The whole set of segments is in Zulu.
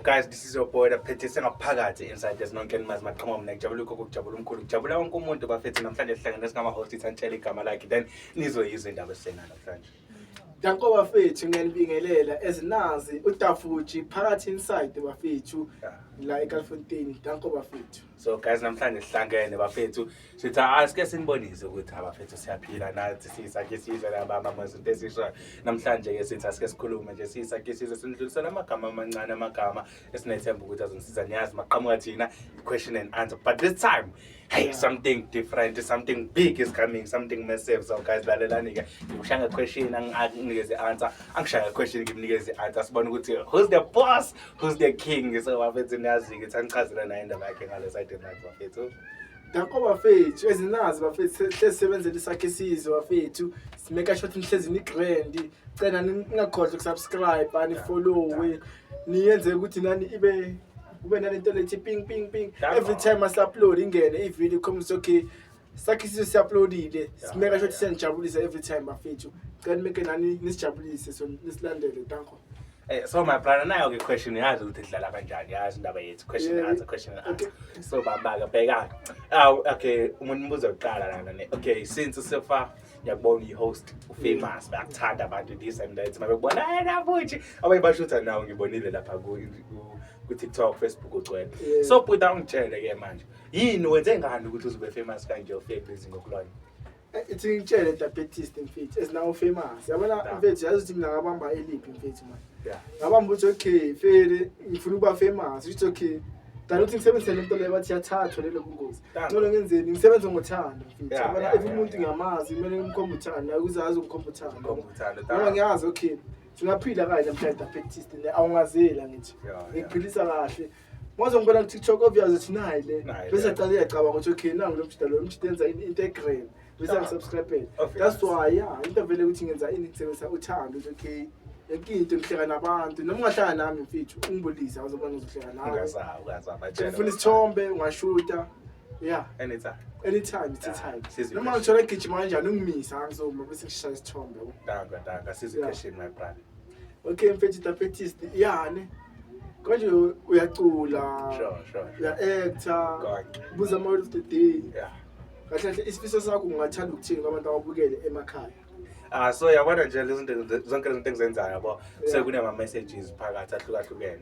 up, guys? This is your boy, the Petty Sengaphakathi inside this nonke nimazi maqhamuka mina ngijabula ukho ukujabula umkhulu ngijabula wonke umuntu bafethu namhlanje sihlangene singama-host ithanitshela igama lakhe then nizoyizwa indaba esisena namhlanje. Danko bafethu ngiyanibingelela ezinazi uDafuji phakathi inside bafethu la eKalfontein. Danko bafethu. So guys, namhlanje sihlangene bafethu sithi asike sinibonise ukuthi abafethu siyaphila nathi sisakhe sizwe labama mazinto esisho namhlanje ke sithi asike sikhulume nje sisakhe sizwe sinidlulisela amagama amancane amagama esinethemba ukuthi azonisiza niyazi maqhamuka thina question and answer, but this time hey, something different, something big is coming, something massive. So guys, lalelani ke ngishaya question anginikeze answer, angishaya question ngimnikeze answer sibone ukuthi who's the boss, who's the king. So bafethu niyazi ke sangichazela na indaba yakhe ngale side yakhe bafethu. Danko bafethu ezinazi bafethu sesebenzele isakhe sizwe bafethu simeka shot nihlezi ni grand cela ningakhohlwa ukusubscribe ani follow niyenze ukuthi nani ibe ube nalento lethi ping ping ping every time as upload ingene ivideo comes okay sakhe sizwe si-uploadile simeka shot senijabulisa every time bafethu cela nimeke nani nisijabulise so nisilandele. Danko. So my brother, nayo ke question yazi ukuthi idlala kanjani, yazi indaba yethu question and answer, question and answer. So bambaka bheka okay umuntu mbuzo uqala lana ne okay since sefa yakubona i-host famous bayakuthanda abantu this and that mabekubona yena futhi abayibashutha nawo ngibonile lapha ku TikTok, Facebook ugcwele. So buda ungitshele ke manje yini wenze ngani ukuthi uzobe famous kanje ufake ngokulona? It's ngitshele diabetes mfethu esinawo famous yabona mfethu yazi ukuthi mina ngabamba eliphi mfethu manje. Ngabamba ukuthi okay fele ngifuna ukuba famous it's okay dala ukuthi ngisebenze lento leyo bathi yathathwa lelo bungozi ngolo ngenzeni ngisebenze ngothando mfethu yabona every umuntu ngiyamazi kumele ngimkhombe uthando akuzazi ukukhombe uthando ngoba ngiyazi okay singaphila kahle mfethu diabetes le awungazela ngithi ngiphilisa kahle ngizongibona ku TikTok obvious ukuthi nayi le bese aqala uyacabanga ukuthi okay nangu lo mjida lo mjida enza Instagram bese ngisubscribe. That's why into vele ukuthi ngenza ini ngisebenzisa uthando ukuthi okay into ngihleka nabantu noma ungahlala nami mfethu ungibulisa uzobona uzohleka nawe ungazama ufuna isithombe ungashuta anytime it's a time noma ngithola igijima kanjani ungimisa ngizoma bese ngishaya isithombe. Danga sizi question my brother. Okay mfethu diabetes yani konje uyacula sure uya-actor buza ama-word of the day kahle isifiso sakho ungathanda ukuthini kwabantu ababukele emakhaya? So yabona nje lezi zinto zonke lezi zinto engizenzayo yabo sekunema messages phakathi ahlukahlukene.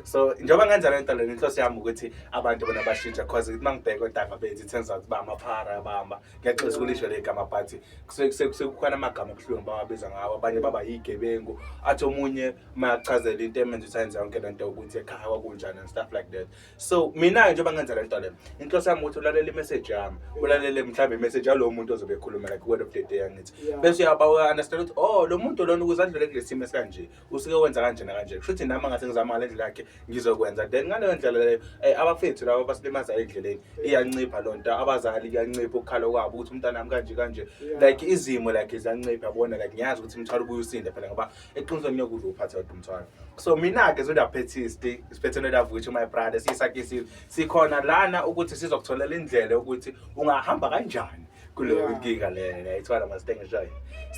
So njengoba ngenza le nto le inhloso yami ukuthi abantu bona bashintsha because mangibheka ontanga bethu ithenza ukuthi bamaphara bamba ngiyaxolisa ukulisho le gama but sekukhona amagama abuhlungu bawabiza ngawo abanye baba yigebengu athi omunye mayachazela into emenza usenza yonke le nto ukuthi ekhaya kwakunjani and stuff like that. So mina njengoba ngenza le nto le inhloso yami ukuthi ulalela imessage yami ulalele mhlawumbe imessage yalo muntu ozobe ekhuluma like word of the day angithi bese uyaba understand ukuthi oh lo muntu lona ukuze adlule kulesimo esikanje usike wenza kanje nakanje kushuthi nami ngase ngizama le ndlela yakhe ngizokwenza then ngaleyo ndlela leyo abafethu labo basilimaza endleleni iyancipha lonto abazali iyancipha ukukhala kwabo ukuthi umntana nami kanje like izimo like izancipha yabona like ngiyazi ukuthi umthwalo ubuye usinde phela ngoba eqinisweni yokuthi uphatha kodwa umthwalo. So mina ke zodiabetes isiphethe noDafuji my brother sisakhe sikhona lana ukuthi sizokutholela indlela ukuthi ungahamba kanjani kuleyo inkinga le ayithwala masithengishayo.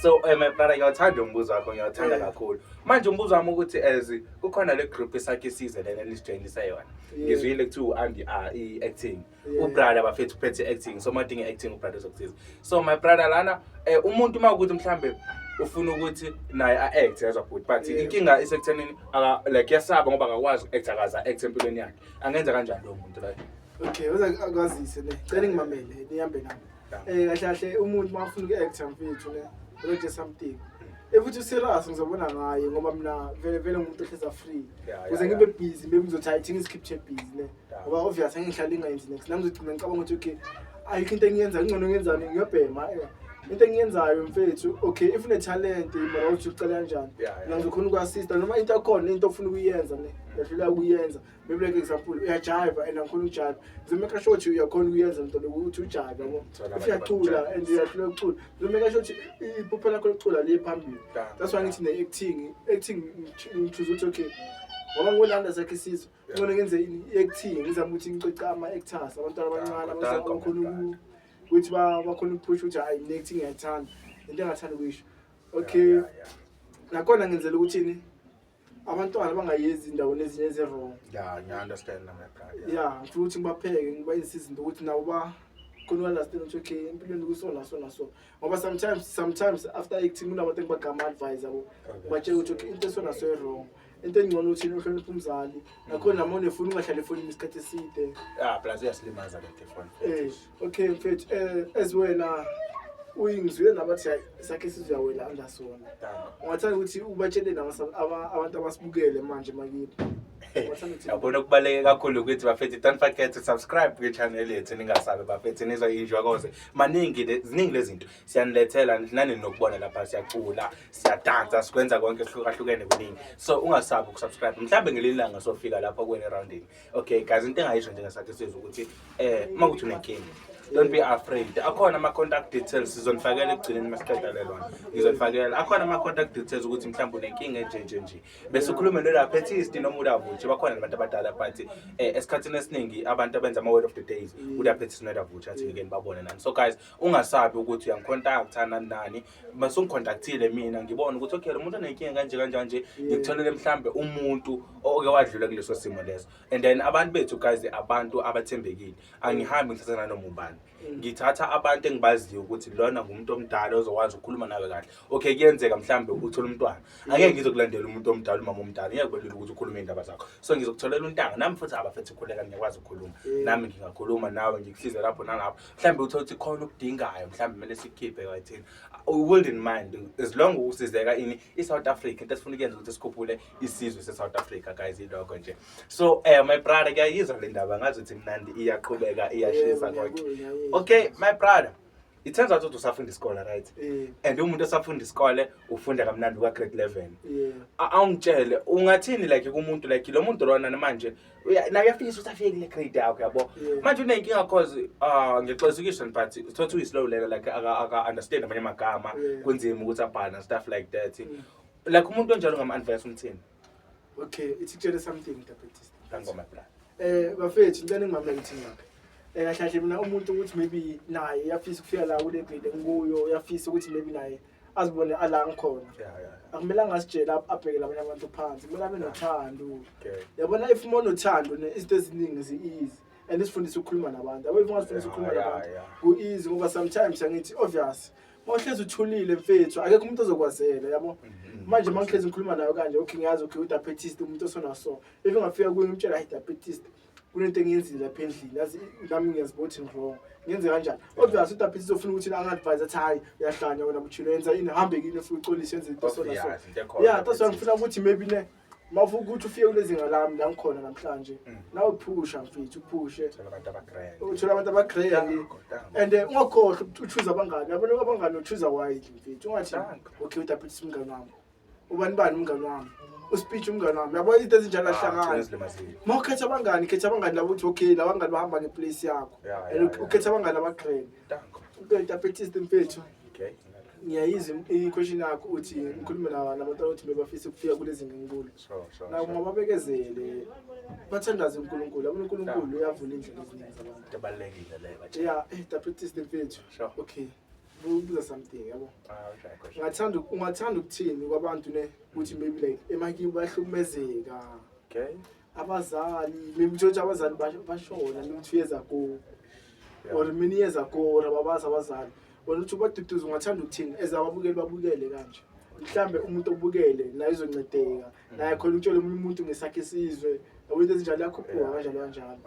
So my brother ngiyawuthanda umbuzo wakho ngiyawuthanda kakhulu manje umbuzo wami ukuthi kukhona le group esakhe size lena lisijoinisa yona ngizwile kuthiwa i-acting ubrother bafethu uphethe acting so madinga acting ubrother sokusiza. So my brother lana umuntu mawukuthi mhlambe ufuna ukuthi naye a-act yazwa but inkinga isekuthenini like yasaba ngoba akakwazi act akaza act empilweni yakhe angenza kanjani lo muntu la? Okay uzakwazise ne cela ngimamele nihambe nami kahle umuntu mafuna uku-actor mfethu ne ulethe something efuthi serious ngizobona ngaye ngoba mina vele ngumuntu ohleza free ukuze ngibe busy maybe ngizothi I think iskipture busy ne ngoba obvious angihlala ingayenzi next nami ngizogcina ngicabanga ukuthi okay ayikho into engiyenza ngcono ngiyenzani ngiyobhema into engiyenzayo mfethu okay if une talent mara uthi ucela kanjani mina ngizokhona uku-assist noma into akhona into ofuna ukuyenza ne yadlula ukuyenza maybe like example uyajive and angikhona ukujive ngizomeka sure ukuthi uyakhona ukuyenza into lokuthi ujive yabo if uyacula and uyadlula ukucula ngizomeka sure ukuthi iphupho lakho lokucula liye phambili. That's why ngithi ne-acting ngichoose ukuthi okay ngoba ngolanda zakhe sizwe ngcono ngenze i-acting ngizama ukuthi ngicece ama-actors abantwana abancane abakhona ukuthi bakhona ukupush ukuthi hayi ne-acting ngiyayithanda into engathanda ukuyisho okay nakhona ngenzela ukuthini abantwana bangayenzi indawo ezinye eze-wrong. Yeah, ngiya-understand my brother. Yeah, ngifuna ukuthi ngibapheke ngibayise izinto ukuthi nabo khona understand ukuthi okay empilweni kusona so ngoba sometimes after acting kunabantu engibagama advise yabo batshela ukuthi okay into esona so wrong into engcono uthi uhloniphe umzali nakhona namo nefuna ungahlala efonini isikhathi eside. Plus iyasilimaza le phone. Okay mfethu as wena uyingizwe nabathi sakhe sizuyawela andasona ungathanda ukuthi ubatshele abantu abasibukele manje makithi. Yabona kubaleke kakhulu ukuthi bafethi don't forget to subscribe kwi-channel yethu ningasabe bafethi nizoyinjwa koze ziningi lezinto siyanilethela nani nokubona lapha siyacula siyadansa sikwenza konke ehlukahlukene kuningi so ungasabi ukusubscribe mhlambe ngelilanga sofika lapha kweni rounding. Okay guys into engayisho njengesathi sizwe ukuthi makuthi unenkinga don't be afraid. Akhona ama-contact details sizonifakela ekugcineni masiqeda lelona. Ngizonifakela akhona ama-contact details ukuthi mhlawumbe unenkinga nje. Bese ukhulume no-therapist noma udavutshe bakhona abantu abadala but esikhathini esiningi abantu abenza ama-word of the days udaphethisi nodavutshe athi ngeke nibabone nani. So guys ungasabi ukuthi uyangicontact nani bese ungicontactile mina ngibone ukuthi okay lo muntu unenkinga kanje ngikutholele mhlambe umuntu oke wadlula kuleso simo leso. And then abantu bethu guys abantu abathembekile angihambi ngithatha noma ubani. Ngithatha abantu engibaziyo ukuthi lona ngumuntu omdala ozokwazi ukukhuluma nawe kahle. Okay kuyenzeka mhlambe uthola umntwana angeke ngizokulandela umuntu omdala umama omdala ngeke kwelele ukuthi ukhulume indaba zakho so ngizokutholela untanga nami futhi abafethu ukhuleka ngiyakwazi ukukhuluma nami ngingakhuluma nawe ngikusize lapho nalapho mhlambe uthola ukuthi khona ukudingayo mhlambe kumele sikhiphe kathini we wouldn't mind as long usizeka ini iSouth Africa into esifuna ukuyenza ukuthi sikhuphule isizwe seSouth Africa guys iloko nje. So my brother kuyayizwa le ndaba ngazi ukuthi mnandi iyaqhubeka iyashisa konke. Okay my brother it turns out ukuthi usafunda isikole right and umuntu osafunda isikole ufunda kamnandi kwa grade 11 awungitshele ungathini like kumuntu like lo muntu lona manje naye afisa usafike kule grade yakho yabo manje unenkinga cause ngixoxisana but uthothi uyislow learner like aka understand abanye amagama kunzima ukuthi abhale stuff like that like umuntu onjalo ngama-advice umthini. Okay it's actually something therapist ngoma brother bafethu into engimamela ukuthi ngapha kahle mina umuntu ukuthi maybe naye yafisa ukufika la kule grade nguyo uyafisa ukuthi maybe naye azibone ala ngikhona akumelanga asitshela abheke labanye abantu phansi kumele abe nothando. Yabona if umuntu othando izinto eziningi zi-easy and isifundisa ukukhuluma nabantu abo ifundisa ukukhuluma nabantu ku-easy ngoba sometimes angithi obvious mawuhlezi uthulile mfethu akekho umuntu ozokwazela yabo manje mangihlezi ngikhuluma nayo kanje okay ngiyazi okay udaphetist umuntu osona so if ngafika kuye ngimtshela idaphetist kunento engiyenzile lapha endlini yazi nami ngiyazibothi wrong ngenze kanjani obvious udaphetist ufuna ukuthi angadvise athi hayi uyahlanya wena mthilo yenza ini hambe kini futhi uxolise yenze into sona so yeah that's why ngifuna ukuthi maybe ne mafu ukuthi ufike kulezi ngalami la ngikhona namhlanje nawe phusha mfethu uphushe uthola abantu abagrey and ungakhohlwa ukuchoose abangani yabona abangani uchoose wide mfethu ungathi okay udaphetist umngani wami ubani umngani wami uspeech umngani wami yabo izinto ezinjalo ahlangana mawukhetha abangani khetha abangani labo uthi okay labangani bahamba ngeplace yakho ukhetha abangani abagrey udaphetist mfethu. Ngiyayiza i-question yakho uthi ngikhulume nabantu abathi bebafisa ukufika kulezi nginkulu nawo mababekezele bathandaze uNkulunkulu yabona uNkulunkulu uyavula indlela eziningi zabantu ebalekile leyo yeah daphetist mfethu. Okay buza something yabo ungathanda ukuthini kwabantu ne ukuthi maybe like emakhaya bahlukumezeka abazali maybe nje abazali bashona maybe 2 years ago or many years ago ababazi abazali wena uthi baduduza ungathanda ukuthini ezababukeli babukele kanje mhlambe umuntu obukele naye izoncedeka naye khona utshele umuntu ngesakhe isizwe awuthi ezinjalo yakhuphuka kanjalo.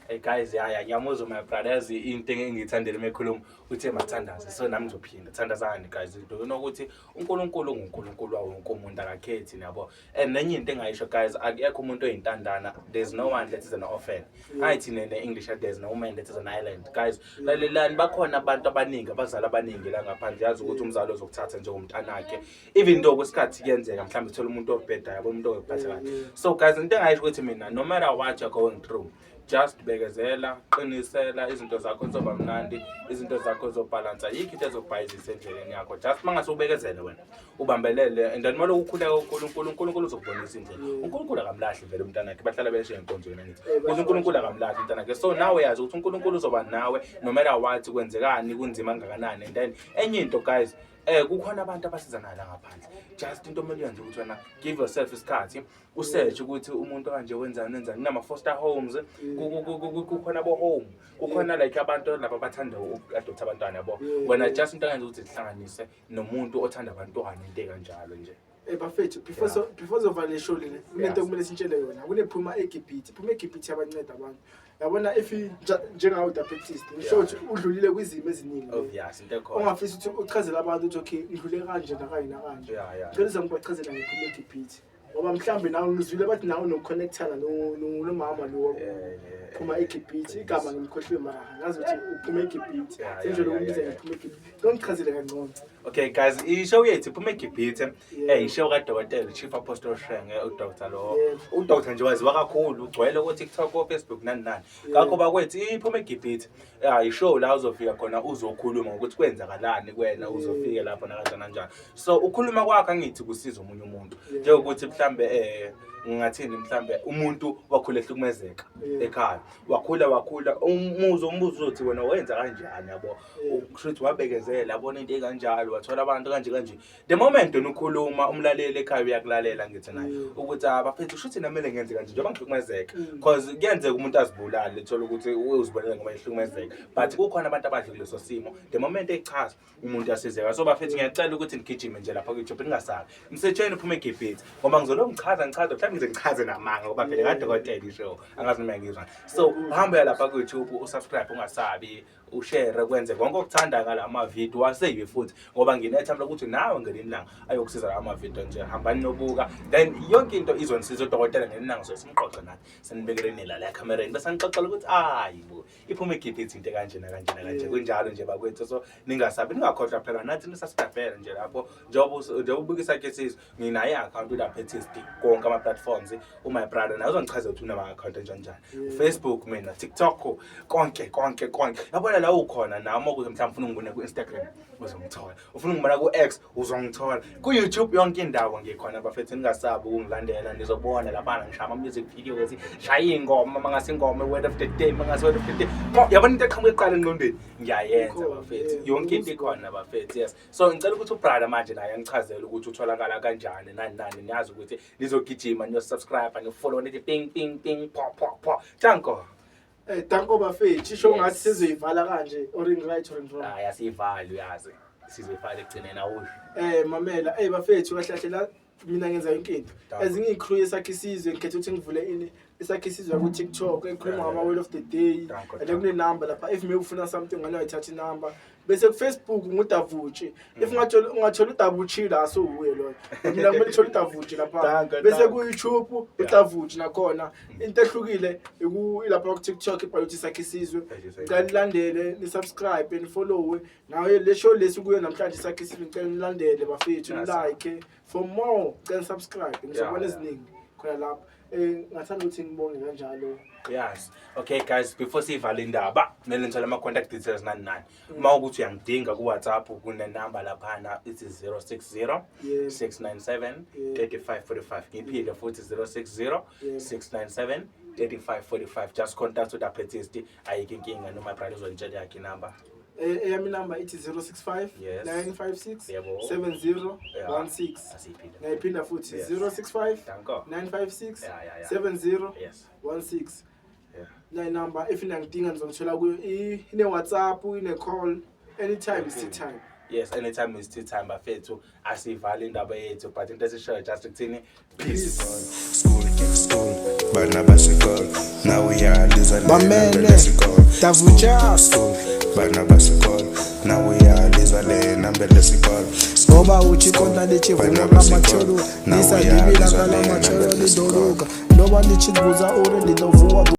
Hey guys ngiyamuzwa my brothers into engiyithandela emekhulumo uthe mathandaze so nami ngizophinda thandazani guys into nokuthi uNkulunkulu nguNkulunkulu wawo wonke umuntu akakhethi nabo and nenye into engayisho guys akekho umuntu oyintandana there's no one that is an orphan ayithi ne English there's no man that is an island guys lalelani bakhona abantu abaningi abazali abaningi la ngaphandle yazi ukuthi umzali ozokuthatha njengomntanakhe even though kwesikhathi kuyenzeka mhlawumbe uthola umuntu obheda yabo umuntu oyiphatha kahle. So guys into engayisho ukuthi mina no matter what you're going through just bekezela qinisela izinto zakho zizoba mnandi izinto zakho zizobhalansa yikho into ezokubhayizisa endleleni yakho just mangase ubekezele wena ubambelele and then manje ukukhuleka uNkulunkulu uzokubonisa indlela uNkulunkulu akamlahli vele umntanakhe bahlala beshe enkonzweni ngithi uNkulunkulu akamlahli umntanakhe so nawe yazi ukuthi uNkulunkulu uzoba nawe no matter what kwenzekani kunzima kangakanani and then enye into guys kukhona abantu abasizana la ngaphandle. Just into omele uyenze ukuthi wena give yourself isikhathi usearch ukuthi umuntu kanje wenzani kunama foster homes kukhona abo home kukhona like abantu laba bathanda uku-adopt abantwana yabo wena just into engenza ukuthi sihlanganise nomuntu othanda abantwana into kanjalo nje. Bafethu before zovale show lena kunento kumele sintshele yona kunephuma eGibhithe yabanceda abantu yabona if njengawe udapetist ngisho ukuthi udlulile kwizimo eziningi obvious into ekhona ongafisa ukuthi uchazele abantu ukuthi okay ngidlule kanje nakanye ngicela ngibachazela ngephuma eGibhithe ngoba mhlambe nawe ngizwile bathi nawe noconnectana nomama lo phuma eGibhithe igama ngimkhohlwe mara ngazi ukuthi uphuma eGibhithe senje lokubiza ngephuma eGibhithe ngichazele kancane. Okay guys, ishow yethu iphuma eGibhithe ishow kaDokotela Chief Apostle Shenge uDr lo uDr nje waziwa kakhulu ugcwele ku TikTok ku Facebook nani ngakho bakwethu iphuma eGibhithe ishow la uzofika khona uzokhuluma ukuthi kwenzakalani kuwena uzofika lapho nakanjani so ukhuluma kwakhe angithi kusiza umunye umuntu njengokuthi mhlambe ngathini mhlambe umuntu wakhula ehlukumezeka ekhaya wakhula umbuzo uthi wena wenza kanjani yabo ukushuthi wabekezela abona into ekanjalo wathola abantu kanje the moment ukhuluma umlaleli ekhaya uyakulalela ngithi naye ukuthi abafethu ushuthi namele ngenze kanje njengoba ngihlukumezeka because kuyenzeka umuntu azibulale ethola ukuthi uzibonela ngoba ehlukumezeka but kukhona abantu abadlule leso simo the moment echaza umuntu asizeka so bafethu ngiyacela ukuthi ngigijime nje lapha ku YouTube ningasabi msetsheni uphuma eGibhithe ngoba ngizolongichaza mhlawumbe ngize ngichaze namanga ngoba phela kaDokotela ishow angazi noma ngizwa so hamba lapha ku YouTube usubscribe ungasabi ushare kwenze konke okuthanda ngala ama video wasave futhi ngoba nginethemba ukuthi nawe ngelinye ilanga ayokusiza ama video nje hambani nobuka then yonke into izonisiza uDokotela ngelinye ilanga so simqoqe nathi senibekeleni la camera bese ngixoxela ukuthi hayibo iphuma eGibhithe into kanje kunjalo nje bakwethu so ningasabi ningakhohlwa phela nathi nisubscribe nje lapho njengoba ubukisa ke sizwe nginaye account lapha eTSD konke ama platforms my brother nazo ngichaze ukuthi unama account njani Facebook mina TikTok konke yabona la ukhona nami ukuthi mhlawumbe ufuna ungibone ku Instagram uzongithola ufuna ungibona ku X uzongithola ku YouTube yonke indawo ngikhona bafethu ningasabi ukungilandela nizobona lapha ngisha ama music videos shaya ingoma mangase ingoma word of the day mangase word of the day yabona into eqhamuka eqala engqondweni ngiyayenza bafethu yonke into ikhona bafethu yes so ngicela ukuthi ubrother manje naye ngichazele ukuthi utholakala kanjani nani niyazi ukuthi nizogijima niyo-subscribe nifollow nithi ping pop tanko tanko bafethu isho ngathi sizoyivala kanje or in right or in wrong yasiyivala uyazi sizoyivala ekugcineni awusho mamela bafethu kahle la mina ngenza inkinto ezinye icrew esakhe isizwe ngikhethe ukuthi ngivule ini esakhe isizwe ku TikTok ekhuluma ngama word of the day and kune number lapha if maybe ufuna something ngane uyithatha inumber bese ku Facebook nguDavuchi if ungathola uDavuchi la so uye lo mina kumele uthola uDavuchi lapha bese ku YouTube uDavuchi nakhona into ehlukile lapha ku TikTok ibhala ukuthi sakhe isizwe ngicela nilandele ni subscribe and follow nawe le show lesi kuyo namhlanje sakhe isizwe ngicela nilandele bafethu like for more then subscribe ngizobona eziningi khona lapha ngathanda ukuthi ngibonge kanjalo. Yes. Okay guys, before sivale indaba kumele ngithola ama contact details nani uma ukuthi uyangidinga ku WhatsApp kune number lapha it is 060 697 3545 ngiphinde futhi 060 697 3545 just contact uDapetist ayike inkinga noma brother uzonitshela yakhe number yami number it is 065 956 7016 ngayiphinda futhi 065 956 7016 la number if ngidinga ngizongithola kuyo ine WhatsApp ine call anytime is time. Yes, anytime is tea time bafethu asivale indaba yethu but into esishoyo just ukuthini peace school bana basikole now we are losing Davucha school bana basikole now we are losing number lesikole ngoba uthi konta lechivumo kamacholo nisabibila kala macholo lidoluka ndoba lichibuza ore lidovuwa